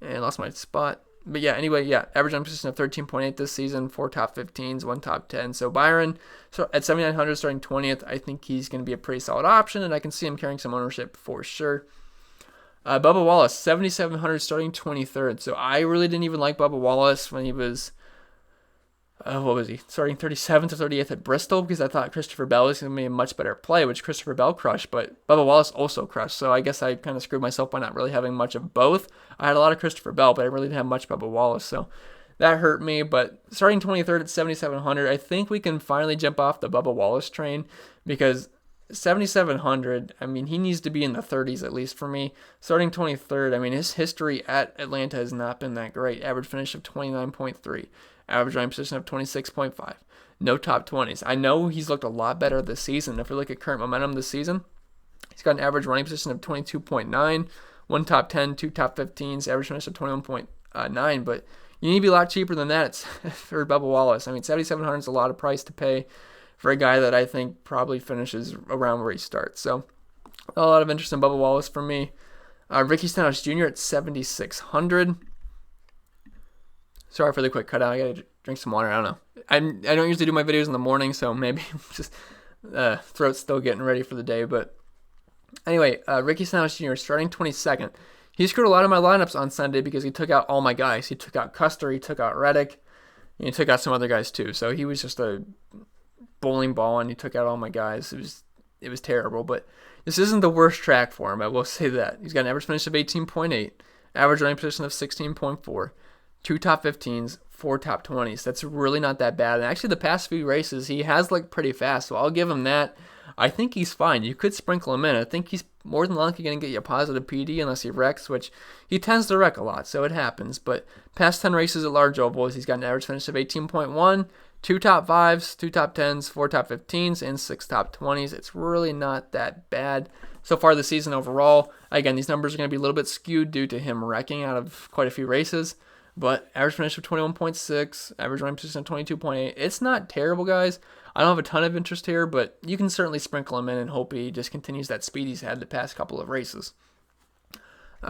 And I lost my spot. But yeah, anyway, average on position of 13.8 this season, 4 top 15s, 1 top 10. So Byron, at 7,900 starting 20th, I think he's going to be a pretty solid option, and I can see him carrying some ownership for sure. Bubba Wallace, 7,700 starting 23rd. So I really didn't even like Bubba Wallace when he was, starting 37th or 38th at Bristol, because I thought Christopher Bell was going to be a much better play, which Christopher Bell crushed, but Bubba Wallace also crushed. So I guess I kind of screwed myself by not really having much of both. I had a lot of Christopher Bell, but I really didn't have much Bubba Wallace, so that hurt me. But starting 23rd at 7,700, I think we can finally jump off the Bubba Wallace train, because 7,700, he needs to be in the 30s at least for me. Starting 23rd, his history at Atlanta has not been that great. Average finish of 29.3. Average rank position of 26.5. No top 20s. I know he's looked a lot better this season. If we look at current momentum this season, he's got an average running position of 22.9, 1 top 10, 2 top 15s, average finish of 21.9. But you need to be a lot cheaper than that for Bubba Wallace. 7,700 is a lot of price to pay for a guy that I think probably finishes around where he starts. So a lot of interest in Bubba Wallace for me. Ricky Stenhouse Jr. at 7,600. Sorry for the quick cutout. I gotta drink some water. I don't know. I don't usually do my videos in the morning, so maybe just throat's still getting ready for the day. But anyway, Ricky Stenhouse Jr. starting 22nd. He screwed a lot of my lineups on Sunday because he took out all my guys. He took out Custer, he took out Reddick, and he took out some other guys too. So he was just a bowling ball, and he took out all my guys. It was terrible, but this isn't the worst track for him. I will say that. He's got an average finish of 18.8, average running position of 16.4. 2 top 15s, 4 top 20s. That's really not that bad. And actually, the past few races, he has looked pretty fast, so I'll give him that. I think he's fine. You could sprinkle him in. I think he's more than likely going to get you a positive PD unless he wrecks, which he tends to wreck a lot, so it happens. But past 10 races at large ovals, he's got an average finish of 18.1, 2 top 5s, 2 top 10s, 4 top 15s, and 6 top 20s. It's really not that bad so far this season overall. Again, these numbers are going to be a little bit skewed due to him wrecking out of quite a few races. But average finish of 21.6, average running position of 22.8. It's not terrible, guys. I don't have a ton of interest here, but you can certainly sprinkle him in and hope he just continues that speed he's had the past couple of races.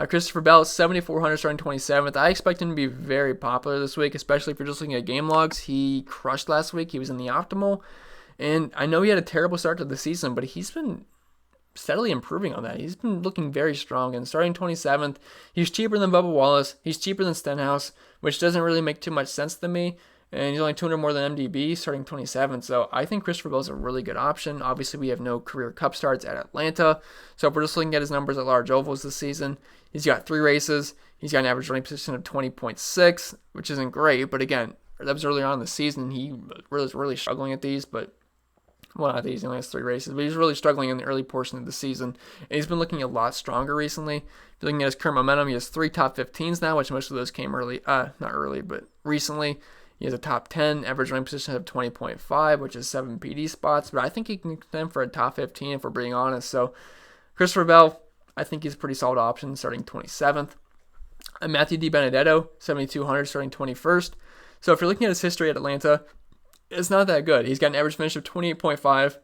Christopher Bell, 7,400 starting 27th. I expect him to be very popular this week, especially if you're just looking at game logs. He crushed last week. He was in the optimal. And I know he had a terrible start to the season, but he's been steadily improving on that. He's been looking very strong, and starting 27th, he's cheaper than Bubba Wallace, he's cheaper than Stenhouse, which doesn't really make too much sense to me, and he's only 200 more than MDB, starting 27th, so I think Christopher Bell is a really good option. Obviously, we have no career Cup starts at Atlanta, so if we're just looking at his numbers at large ovals this season, he's got 3 races, he's got an average running position of 20.6, which isn't great, but again, that was earlier on in the season. He was really struggling at these, but well, I think he's only has 3 races, but he's really struggling in the early portion of the season. And he's been looking a lot stronger recently. If you're looking at his current momentum, he has 3 top 15s now, which most of those came early, not early, but recently. He has a top 10 average running position of 20.5, which is 7 PD spots, but I think he can contend for a top 15 if we're being honest. So Christopher Bell, I think he's a pretty solid option starting 27th. And Matthew DiBenedetto, 7,200 starting 21st. So if you're looking at his history at Atlanta, it's not that good. He's got an average finish of 28.5,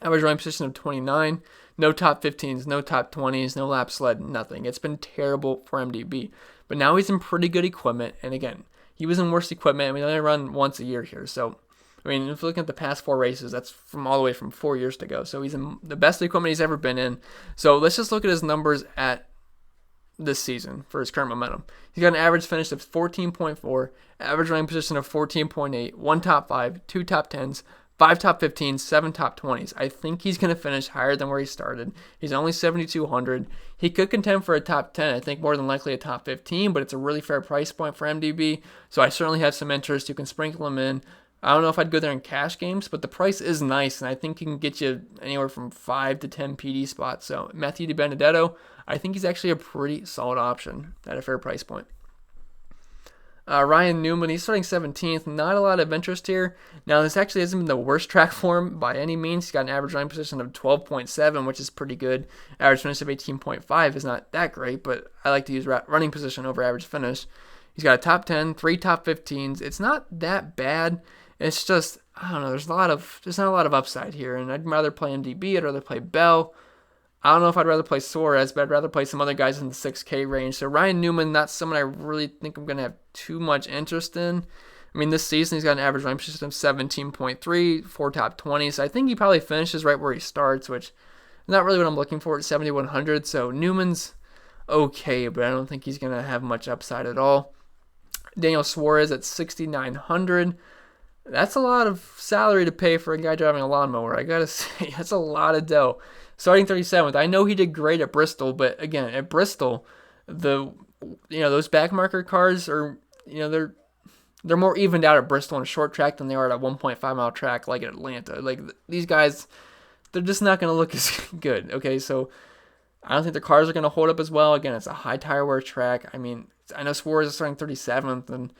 average running position of 29, no top 15s, no top 20s, no lap sled, nothing. It's been terrible for MDB. But now he's in pretty good equipment, and again, he was in worse equipment. I mean, they only run once a year here, so I mean, if you're looking at the past 4 races, that's from all the way from 4 years ago. So he's in the best equipment he's ever been in. So let's just look at his numbers at this season for his current momentum. He's got an average finish of 14.4, average running position of 14.8, 1 top 5, 2 top 10s, 5 top 15s, 7 top 20s. I think he's going to finish higher than where he started. He's only 7,200. He could contend for a top 10, I think more than likely a top 15, but it's a really fair price point for MDB, so I certainly have some interest. You can sprinkle him in. I don't know if I'd go there in cash games, but the price is nice, and I think he can get you anywhere from 5 to 10 PD spots. So Matthew DiBenedetto, I think he's actually a pretty solid option at a fair price point. Ryan Newman, he's starting 17th. Not a lot of interest here. Now, this actually hasn't been the worst track for him by any means. He's got an average running position of 12.7, which is pretty good. Average finish of 18.5 is not that great, but I like to use running position over average finish. He's got a top 10, 3 top 15s. It's not that bad. It's just, I don't know, there's not a lot of upside here, and I'd rather play MDB, I'd rather play Bell. I don't know if I'd rather play Suarez, but I'd rather play some other guys in the 6K range. So Ryan Newman, not someone I really think I'm going to have too much interest in. I mean, this season he's got an average running position of 17.3, 4 top 20s. So I think he probably finishes right where he starts, which is not really what I'm looking for at 7,100. So Newman's okay, but I don't think he's going to have much upside at all. Daniel Suarez at 6,900. That's a lot of salary to pay for a guy driving a lawnmower. I got to say, that's a lot of dough. Starting 37th, I know he did great at Bristol, but again, at Bristol, those backmarker cars are, they're more evened out at Bristol on a short track than they are at a 1.5 mile track like at Atlanta. Like these guys, they're just not going to look as good. Okay, so I don't think the cars are going to hold up as well. Again, it's a high tire wear track. I mean, I know Suarez is starting 37th, and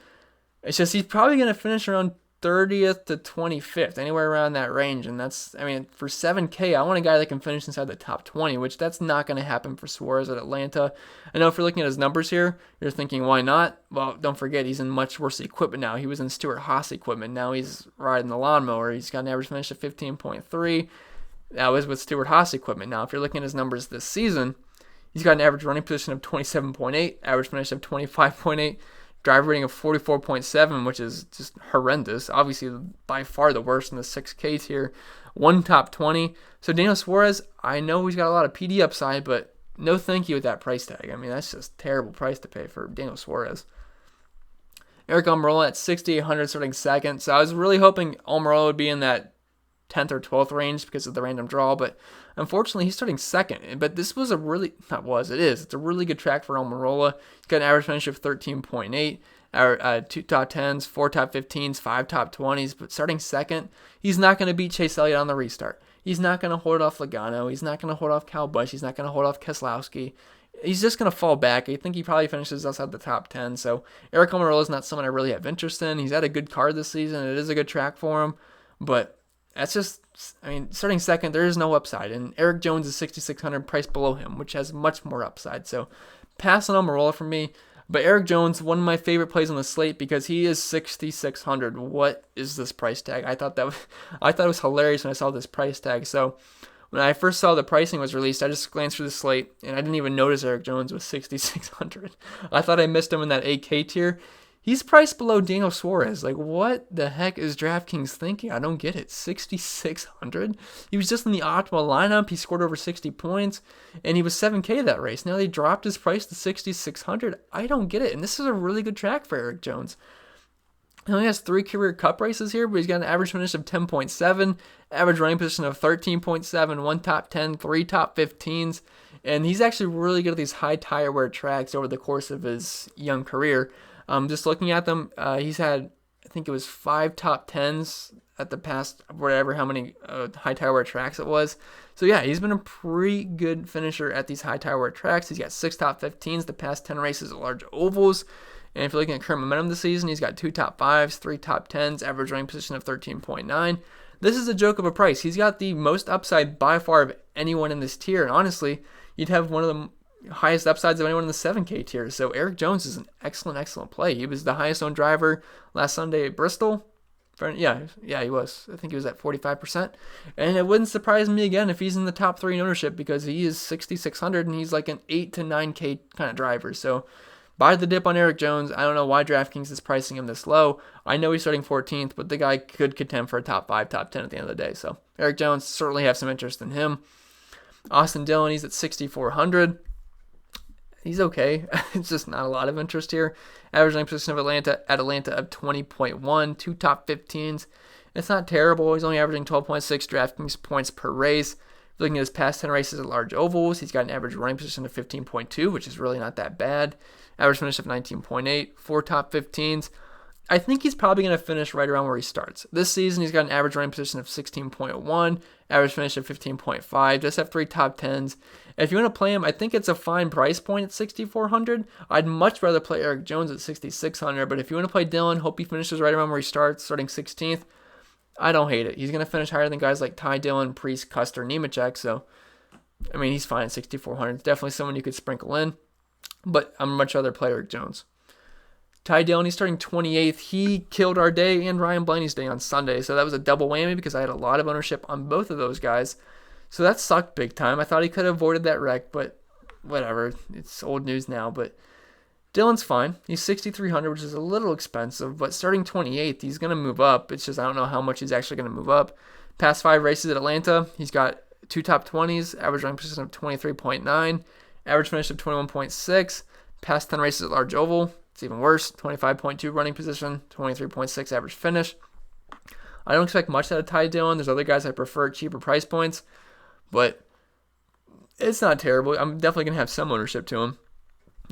it's just he's probably going to finish around 30th to 25th, anywhere around that range. And that's, I mean, for 7K, I want a guy that can finish inside the top 20, which that's not going to happen for Suarez at Atlanta. I know if you're looking at his numbers here, you're thinking, why not? Well, don't forget, he's in much worse equipment now. He was in Stewart-Haas equipment. Now he's riding the lawnmower. He's got an average finish of 15.3. That was with Stewart-Haas equipment. Now, if you're looking at his numbers this season, he's got an average running position of 27.8, average finish of 25.8, driver rating of 44.7, which is just horrendous. Obviously, by far the worst in the 6Ks here. 1 top 20. So Daniel Suarez, I know he's got a lot of PD upside, but no thank you with that price tag. I mean, that's just a terrible price to pay for Daniel Suarez. Aric Almirola at 6,800 starting second. So I was really hoping Almirola would be in that 10th or 12th range because of the random draw, but unfortunately he's starting second. But this was it's a really good track for Almirola. He's got an average finish of 13.8, 2 top 10s, 4 top 15s, 5 top 20s, but starting second, he's not going to beat Chase Elliott on the restart. He's not going to hold off Logano. He's not going to hold off Kyle Busch. He's not going to hold off Keselowski. He's just going to fall back. I think he probably finishes outside the top 10. So Aric Almirola is not someone I really have interest in. He's had a good card this season. It is a good track for him, but that's just, starting second, there is no upside. And Erik Jones is 6,600, priced below him, which has much more upside. So pass on Almirola for me. But Erik Jones, one of my favorite plays on the slate because he is 6,600. What is this price tag? I thought it was hilarious when I saw this price tag. So when I first saw the pricing was released, I just glanced through the slate and I didn't even notice Erik Jones was 6,600. I thought I missed him in that 8K tier. He's priced below Daniel Suarez. Like, what the heck is DraftKings thinking? I don't get it. 6,600? He was just in the optimal lineup. He scored over 60 points, and he was 7K that race. Now they dropped his price to 6,600. I don't get it. And this is a really good track for Erik Jones. He only has 3 career cup races here, but he's got an average finish of 10.7, average running position of 13.7, 1 top 10, 3 top 15s, and he's actually really good at these high tire wear tracks over the course of his young career. Just looking at them, he's had, I think it was 5 top 10s at the past, whatever, how many high tire wear tracks it was. So yeah, he's been a pretty good finisher at these high tire wear tracks. He's got 6 top 15s the past 10 races at large ovals. And if you're looking at current momentum this season, he's got 2 top 5s, 3 top 10s, average running position of 13.9. This is a joke of a price. He's got the most upside by far of anyone in this tier. And honestly, you'd have one of the highest upsides of anyone in the 7K tier. So Erik Jones is an excellent play. He was the highest owned driver last Sunday at Bristol. Yeah, he was. I think he was at 45%. And it wouldn't surprise me again if he's in the top 3 in ownership, because he is 6,600 and he's like an 8 to 9K kind of driver. So buy the dip on Erik Jones. I don't know why DraftKings is pricing him this low. I know he's starting 14th, but the guy could contend for a top 5, top 10 at the end of the day. So Erik Jones, certainly have some interest in him. Austin Dillon, he's at 6,400. He's okay. It's just not a lot of interest here. Average running position of Atlanta of 20.1, 2 top 15s. It's not terrible. He's only averaging 12.6 DraftKings points per race. Looking at his past 10 races at large ovals, he's got an average running position of 15.2, which is really not that bad. Average finish of 19.8, 4 top 15s. I think he's probably going to finish right around where he starts. This season, he's got an average running position of 16.1, average finish of 15.5, just have 3 top 10s. If you want to play him, I think it's a fine price point at 6,400. I'd much rather play Erik Jones at 6,600, but if you want to play Dillon, hope he finishes right around where he starts, starting 16th. I don't hate it. He's going to finish higher than guys like Ty Dillon, Priest, Custer, Nemechek, so, I mean, he's fine at 6,400. It's definitely someone you could sprinkle in, but I'm much rather play Erik Jones. Ty Dillon, he's starting 28th. He killed our day and Ryan Blaney's day on Sunday, so that was a double whammy because I had a lot of ownership on both of those guys. So that sucked big time. I thought he could have avoided that wreck, but whatever. It's old news now, but Dillon's fine. He's 6,300, which is a little expensive, but starting 28th, he's going to move up. It's just I don't know how much he's actually going to move up. Past 5 races at Atlanta, he's got 2 top 20s, average running position of 23.9, average finish of 21.6. Past 10 races at large oval, it's even worse. 25.2 running position, 23.6 average finish. I don't expect much out of Ty Dillon. There's other guys I prefer at cheaper price points, but it's not terrible. I'm definitely going to have some ownership to him.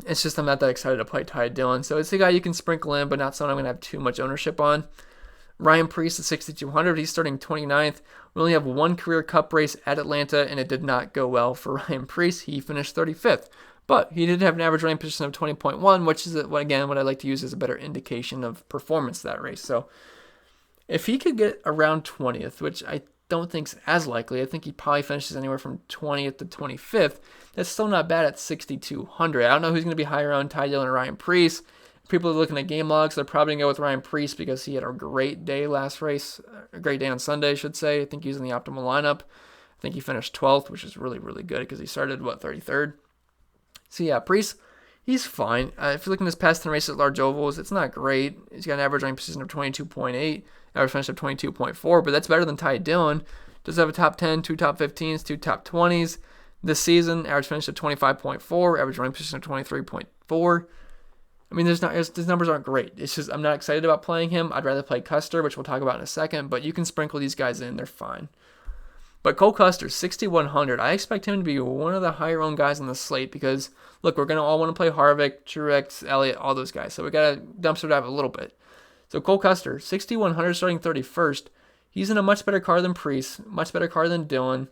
It's just I'm not that excited to play Ty Dillon. So it's a guy you can sprinkle in, but not someone I'm going to have too much ownership on. Ryan Priest at 6,200. He's starting 29th. We only have 1 career cup race at Atlanta, and it did not go well for Ryan Priest. He finished 35th. But he did have an average running position of 20.1, which is, again, what I like to use as a better indication of performance that race. So if he could get around 20th, which I don't think is as likely, I think he probably finishes anywhere from 20th to 25th. That's still not bad at 6,200. I don't know who's going to be higher on Ty Dillon or Ryan Priest. If people are looking at game logs, they're probably going to go with Ryan Priest because he had a great day last race, a great day on Sunday, I should say. I think he was in the optimal lineup. I think he finished 12th, which is really, really good because he started, 33rd? So yeah, Priest, he's fine. If you're looking at his past 10 races at large ovals, it's not great. He's got an average running position of 22.8, average finish of 22.4, but that's better than Ty Dillon. Does have a top 10, 2 top 15s, 2 top 20s. This season, average finish of 25.4, average running position of 23.4. I mean, these numbers aren't great. It's just I'm not excited about playing him. I'd rather play Custer, which we'll talk about in a second, but you can sprinkle these guys in. They're fine. But Cole Custer, 6,100. I expect him to be one of the higher-owned guys on the slate because, look, we're going to all want to play Harvick, Truex, Elliott, all those guys. So we got to dumpster dive a little bit. So Cole Custer, 6,100 starting 31st. He's in a much better car than Priest, much better car than Dillon.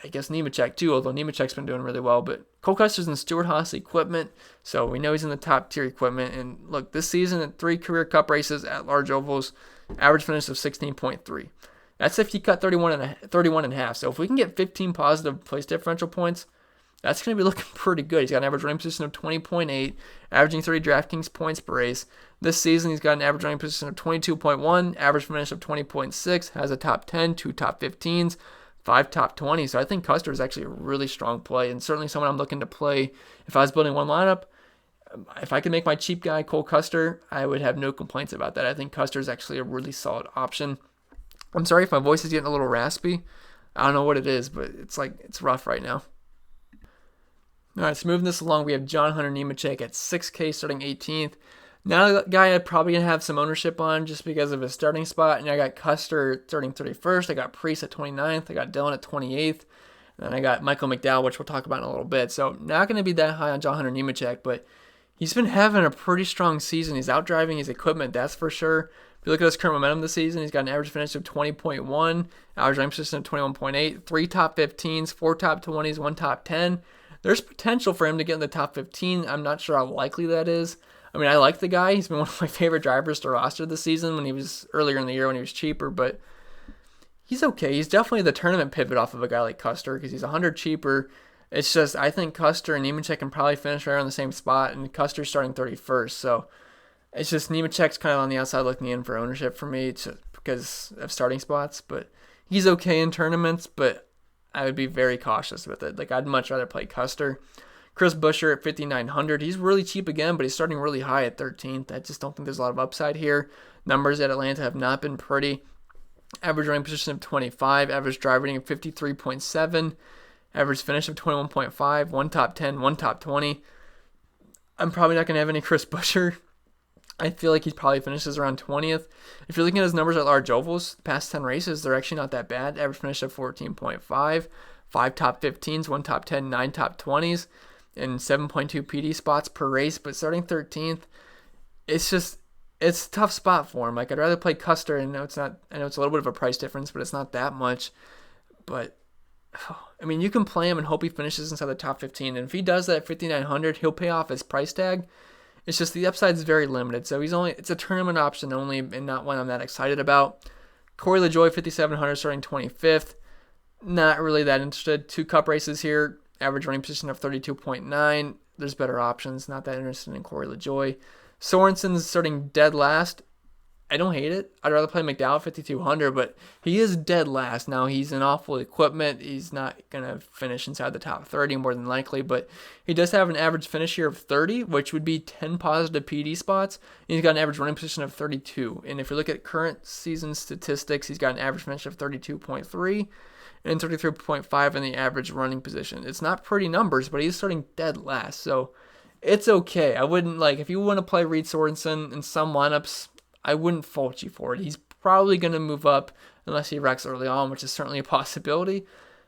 I guess Nemechek too, although Nemechek's been doing really well. But Cole Custer's in Stewart-Haas equipment, so we know he's in the top-tier equipment. And look, this season at 3 career cup races at large ovals, average finish of 16.3. That's if you cut 31 and a half. So if we can get 15 positive place differential points, that's going to be looking pretty good. He's got an average running position of 20.8, averaging 30 DraftKings points per race. This season, he's got an average running position of 22.1, average finish of 20.6, has a top 10, 2 top 15s, 5 top 20s. So I think Custer is actually a really strong play and certainly someone I'm looking to play. If I was building one lineup, if I could make my cheap guy Cole Custer, I would have no complaints about that. I think Custer is actually a really solid option. I'm sorry if my voice is getting a little raspy. I don't know what it is, but it's rough right now. All right, so moving this along, we have John Hunter Nemechek at 6K starting 18th. Now, a guy I'm probably going to have some ownership on just because of his starting spot. And I got Custer starting 31st. I got Priest at 29th. I got Dillon at 28th. And then I got Michael McDowell, which we'll talk about in a little bit. So not going to be that high on John Hunter Nemechek, but he's been having a pretty strong season. He's outdriving his equipment, that's for sure. If you look at his current momentum this season, he's got an average finish of 20.1, average rank position of 21.8, 3 top 15s, 4 top 20s, 1 top 10. There's potential for him to get in the top 15. I'm not sure how likely that is. I mean, I like the guy. He's been one of my favorite drivers to roster this season when he was earlier in the year when he was cheaper, but he's okay. He's definitely the tournament pivot off of a guy like Custer because he's 100 cheaper. It's just I think Custer and Nemechek can probably finish right on the same spot, and Custer's starting 31st. So it's just Nemechek's kind of on the outside looking in for ownership for me because of starting spots. But he's okay in tournaments, but I would be very cautious with it. Like I'd much rather play Custer. Chris Buescher at 5,900. He's really cheap again, but he's starting really high at 13th. I just don't think there's a lot of upside here. Numbers at Atlanta have not been pretty. Average running position of 25, average driver rating of 53.7, average finish of 21.5, 1 top 10, 1 top 20. I'm probably not going to have any Chris Buescher. I feel like he probably finishes around 20th. If you're looking at his numbers at large ovals, the past 10 races, they're actually not that bad. Average finish of 14.5, 5 top 15s, 1 top 10, 9 top 20s, and 7.2 PD spots per race. But starting 13th, it's a tough spot for him. Like I'd rather play Custer, and I know it's a little bit of a price difference, but it's not that much. But I mean, you can play him and hope he finishes inside the top 15. And if he does that at 5,900, he'll pay off his price tag. It's just the upside is very limited. So it's a tournament option only, and not one I'm that excited about. Corey LaJoie, 5,700, starting 25th. Not really that interested. 2 cup races here. Average running position of 32.9. There's better options. Not that interested in Corey LaJoie. Sorensen's starting dead last. I don't hate it. I'd rather play McDowell 5,200, but he is dead last. Now, he's in awful equipment. He's not going to finish inside the top 30 more than likely, but he does have an average finish here of 30, which would be 10 positive PD spots. And he's got an average running position of 32. And if you look at current season statistics, he's got an average finish of 32.3 and 33.5 in the average running position. It's not pretty numbers, but he's starting dead last, so it's okay. I wouldn't, if you want to play Reed Sorensen in some lineups, I wouldn't fault you for it. He's probably going to move up unless he wrecks early on, which is certainly a possibility.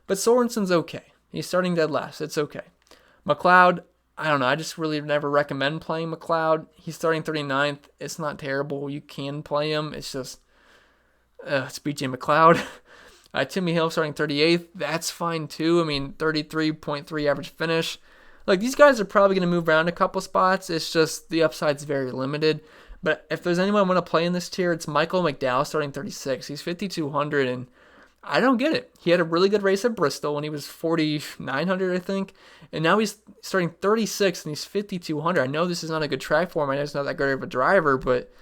But Sorensen's okay. He's starting dead last. It's okay. McLeod, I don't know. I just really never recommend playing McLeod. He's starting 39th. It's not terrible. You can play him. It's just, it's BJ McLeod. Timmy Hill starting 38th. That's fine too. I mean, 33.3 average finish. These guys are probably going to move around a couple spots. It's just the upside's very limited. But if there's anyone I want to play in this tier, it's Michael McDowell starting 36. He's 5,200, and I don't get it. He had a really good race at Bristol when he was 4,900, I think. And now he's starting 36, and he's 5,200. I know this is not a good track for him. I know he's not that good of a driver, but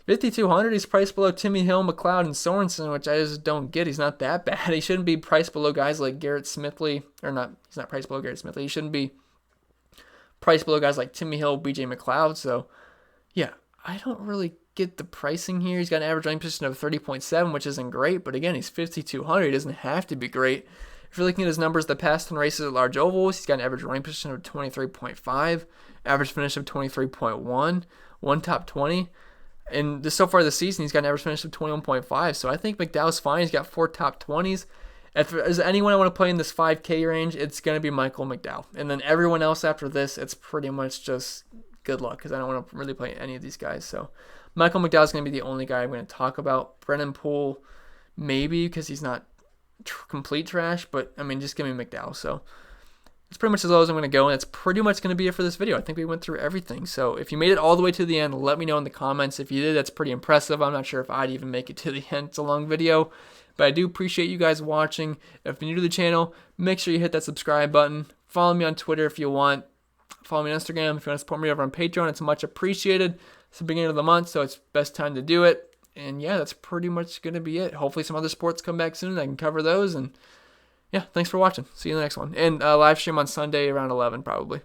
5,200, he's priced below Timmy Hill, McLeod, and Sorensen, which I just don't get. He's not that bad. He shouldn't be priced below guys like Garrett Smithley. He's not priced below Garrett Smithley. He shouldn't be priced below guys like Timmy Hill, BJ McLeod. So, yeah, I don't really get the pricing here. He's got an average running position of 30.7, which isn't great. But again, he's 5,200. He doesn't have to be great. If you're looking at his numbers, the past 10 races at large ovals, he's got an average running position of 23.5, average finish of 23.1, 1 top 20. And so far this season, he's got an average finish of 21.5. So I think McDowell's fine. He's got 4 top 20s. If there's anyone I want to play in this 5K range, it's going to be Michael McDowell. And then everyone else after this, it's pretty much just good luck because I don't want to really play any of these guys. So Michael McDowell's going to be the only guy I'm going to talk about. Brennan Poole, maybe because he's not complete trash. But, I mean, just give me McDowell. So it's pretty much as low as I'm going to go, and that's pretty much going to be it for this video. I think we went through everything. So if you made it all the way to the end, let me know in the comments. If you did, that's pretty impressive. I'm not sure if I'd even make it to the end. It's a long video, but I do appreciate you guys watching. If you're new to the channel, make sure you hit that subscribe button. Follow me on Twitter if you want. Follow me on Instagram. If you want to support me over on Patreon, it's much appreciated. It's the beginning of the month, so it's best time to do it. And yeah, that's pretty much going to be it. Hopefully some other sports come back soon and I can cover those. And yeah, thanks for watching. See you in the next one. And live stream on Sunday around 11 probably.